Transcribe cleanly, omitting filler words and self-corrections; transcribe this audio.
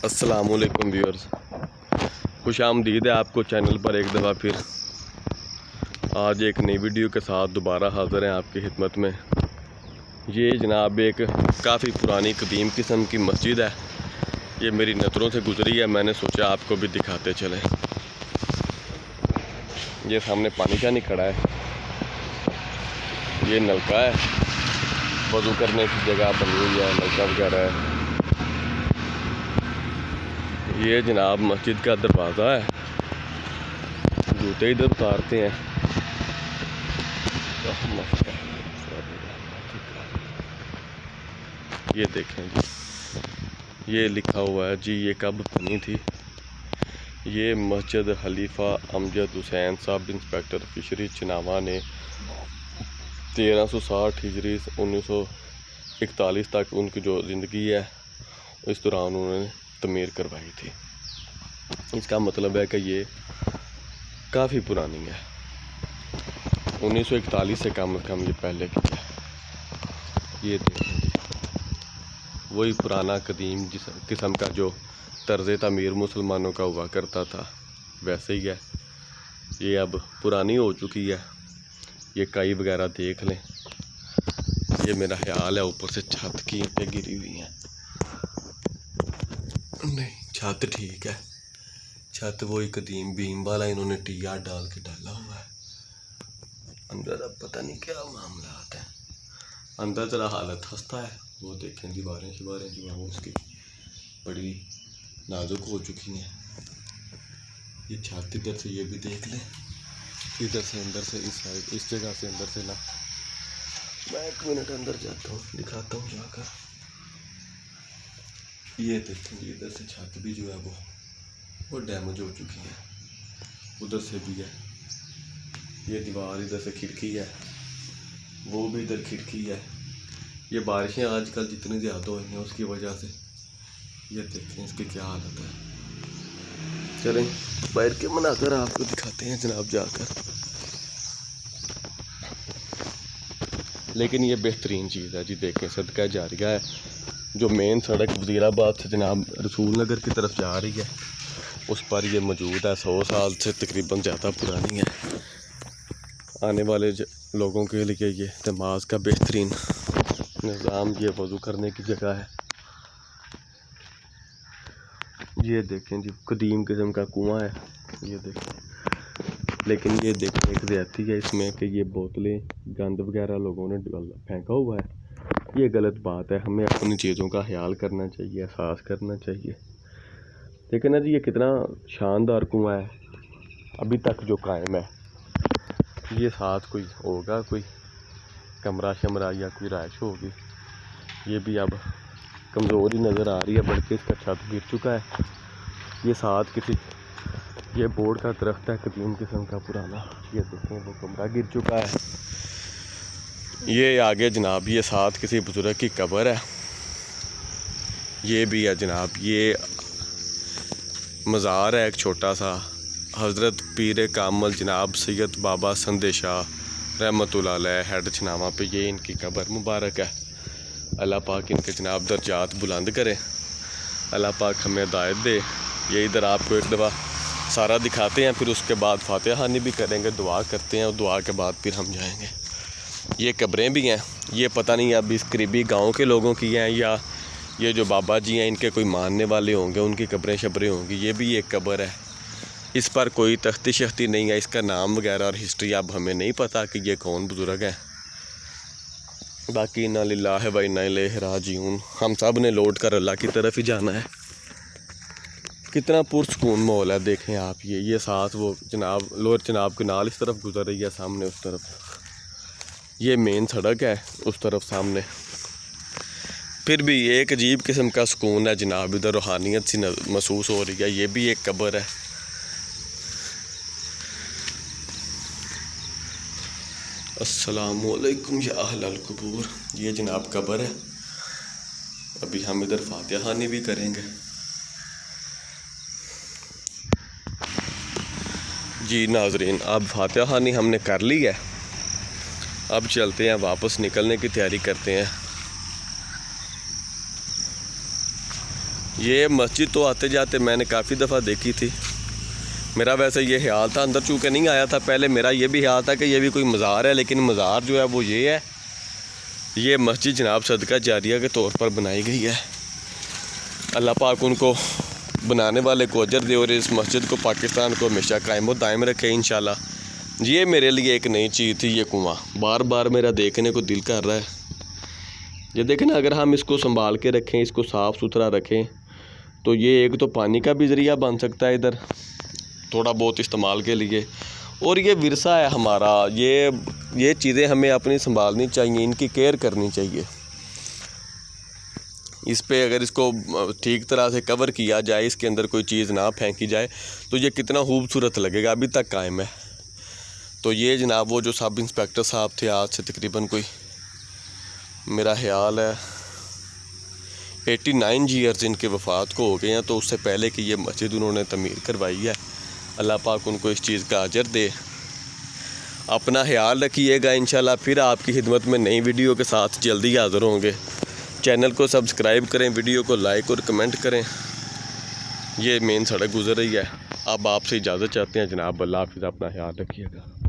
अस्सलामुअलैकुम व्यूअर्स, खुश आमदीद है आपको चैनल पर एक दफ़ा फिर। आज एक नई वीडियो के साथ दोबारा हाज़िर हैं आपकी खिदमत में। ये जनाब एक काफ़ी पुरानी कदीम किस्म की मस्जिद है। ये मेरी नज़रों से गुज़री है, मैंने सोचा आपको भी दिखाते चलें। ये सामने पानी शानी खड़ा है, ये नलका है, वज़ू करने की जगह बनी हुई है, नलका वगैरह है। ये जनाब मस्जिद का दरवाज़ा है, जूते इधर उतारते हैं। ये देखें जी, ये लिखा हुआ है जी, ये कब बनी थी। ये मस्जिद खलीफा Amjad Hussain sub inspector fishery चिनावा ने 1360 हिजरी 1941 तक उनकी जो ज़िंदगी है इस दौरान उन्होंने तमीर करवाई थी। इसका मतलब है कि ये काफ़ी पुरानी है, 1941 से कम ये पहले की है। ये देखें, वही पुराना कदीम जिस किस्म का जो तर्ज़ तमीर मुसलमानों का हुआ करता था वैसे ही है। ये अब पुरानी हो चुकी है। ये काई वगैरह देख लें। ये मेरा ख्याल है ऊपर से छत की ईंटें गिरी हुई हैं। नहीं, छत ठीक है, छत वही कदीम बीम वाला इन्होंने टिया डाल के डाला हुआ है। अंदर अब पता नहीं क्या मामला है। अंदर ज़रा हालत खस्ता है, वो देखें दीवारें शिवारें जो हैं वो उसकी बड़ी नाजुक हो चुकी हैं। ये छत इधर से ये भी देख लें, इधर से अंदर से इस साइड इस जगह से अंदर से ना। मैं 1 मिनट अंदर जाता हूँ, दिखाता हूँ जाकर। ये देखें, इधर से छत भी जो है वो डैमेज हो चुकी है, उधर से भी है। ये दीवार इधर से खिड़की है, वो भी इधर खिड़की है। ये बारिशें आजकल जितनी ज़्यादा हुई हैं उसकी वजह से ये देखें इसकी क्या हालत है। चलें बैठ के मनाकर आपको दिखाते हैं जनाब जाकर। लेकिन ये बेहतरीन चीज़ है जी, देखें सदका जारिया है। जो मेन सड़क वज़ीराबाद से जनाब रसूल नगर की तरफ जा रही है उस पर ये मौजूद है। 100 साल से तकरीबन ज़्यादा पुरानी है। आने वाले लोगों के लिए ये नमाज का बेहतरीन निज़ाम, ये वज़ू करने की जगह है। ये देखें जी, कदीम किस्म का कुआं है, ये देखें। लेकिन ये देखें एक ज़्यादती है इसमें कि ये बोतलें गंद वगैरह लोगों ने फेंका हुआ है। ये गलत बात है, हमें अपनी चीज़ों का ख्याल करना चाहिए, एहसास करना चाहिए। लेकिन ना जी, ये कितना शानदार कुआं है अभी तक जो कायम है। ये साथ कोई होगा, कोई कमरा शमरा या कोई रहाइश होगी। ये भी अब कमज़ोर ही नज़र आ रही है, बल्कि इसका छत गिर चुका है। ये साथ किसी ये बोर्ड का दरख्त है कदीम किस्म का पुराना, ये देखें वो कमरा गिर चुका है। ये आगे जनाब ये साथ किसी बुज़ुर्ग की कब्र है। ये भी है जनाब, ये मज़ार है एक छोटा सा। हज़रत पीर कामल जनाब सैयद बाबा संदे शाह रहमतुल्लाह अलैह हेड चिनावा पे ये इनकी कब्र मुबारक है। अल्लाह पाक इनके जनाब दर्जात बुलंद करे, अल्लाह पाक हमें हिदायत दे। ये इधर आपको एक दफ़ा सारा दिखाते हैं, फिर उसके बाद फातिहा खानी भी करेंगे, दुआ करते हैं और दुआ के बाद फिर हम जाएंगे। ये कब्रें भी हैं, ये पता नहीं अब इस करीबी गांव के लोगों की हैं या ये जो बाबा जी हैं इनके कोई मानने वाले होंगे, उनकी कब्रें शब्रें होंगी। ये भी एक कब्र है, इस पर कोई तख्ती शख्ती नहीं है, इसका नाम वगैरह और हिस्ट्री अब हमें नहीं पता कि ये कौन बुज़ुर्ग है। बाकी इन्ना लिल्लाहि व इन्ना इलैहि राजिऊन, हम सब ने लौट कर अल्लाह की तरफ ही जाना है। कितना पुरसकून माहौल है, देखें आप। ये साथ वो जनाब लोअर जनाब कनाल इस तरफ गुजर रही है, सामने उस तरफ ये मेन सड़क है उस तरफ सामने। फिर भी एक अजीब किस्म का सुकून है जनाब, इधर रूहानियत सी महसूस हो रही है। ये भी एक कब्र है। अस्सलामुअलैकुम या अहलल कुबूर, ये जनाब कब्र है। अभी हम इधर फातिहा खानी भी करेंगे जी नाजरीन। अब फातिहा खानी हमने कर ली है, अब चलते हैं वापस निकलने की तैयारी करते हैं। ये मस्जिद तो आते जाते मैंने काफ़ी दफ़ा देखी थी। मेरा वैसे ये ख्याल था, अंदर चूँकि नहीं आया था पहले, मेरा ये भी ख्याल था कि ये भी कोई मज़ार है, लेकिन मज़ार जो है वो ये है। ये मस्जिद जनाब सदका जारिया के तौर पर बनाई गई है। अल्लाह पाक उनको बनाने वाले को अजर दे और इस मस्जिद को, पाकिस्तान को हमेशा कायम व दायम रखे इंशाल्लाह। ये मेरे लिए एक नई चीज़ थी, ये कुआँ बार बार मेरा देखने को दिल कर रहा है। ये देखें ना, अगर हम इसको संभाल के रखें, इसको साफ़ सुथरा रखें, तो ये एक तो पानी का भी ज़रिया बन सकता है इधर थोड़ा बहुत इस्तेमाल के लिए, और ये विरसा है हमारा। ये चीज़ें हमें अपनी संभालनी चाहिए, इनकी केयर करनी चाहिए। इस पे अगर इसको ठीक तरह से कवर किया जाए, इसके अंदर कोई चीज़ ना फेंकी जाए, तो ये कितना खूबसूरत लगेगा, अभी तक कायम है। तो ये जनाब वो जो सब इंस्पेक्टर साहब थे, आज से तकरीबन कोई मेरा ख्याल है 89 ईयर्स इनके वफ़ात को हो गए हैं। तो उससे पहले कि ये मस्जिद उन्होंने तमीर करवाई है। अल्लाह पाक उनको इस चीज़ का अजर दे। अपना ख्याल रखिएगा। इंशाल्लाह फिर आपकी खिदमत में नई वीडियो के साथ जल्दी हाज़िर होंगे। चैनल को सब्सक्राइब करें, वीडियो को लाइक और कमेंट करें। ये मेन सड़क गुजर रही है। अब आपसे इजाज़त चाहते हैं जनाब। अल्लाह हाफ़िज़, अपना ख्याल रखिएगा।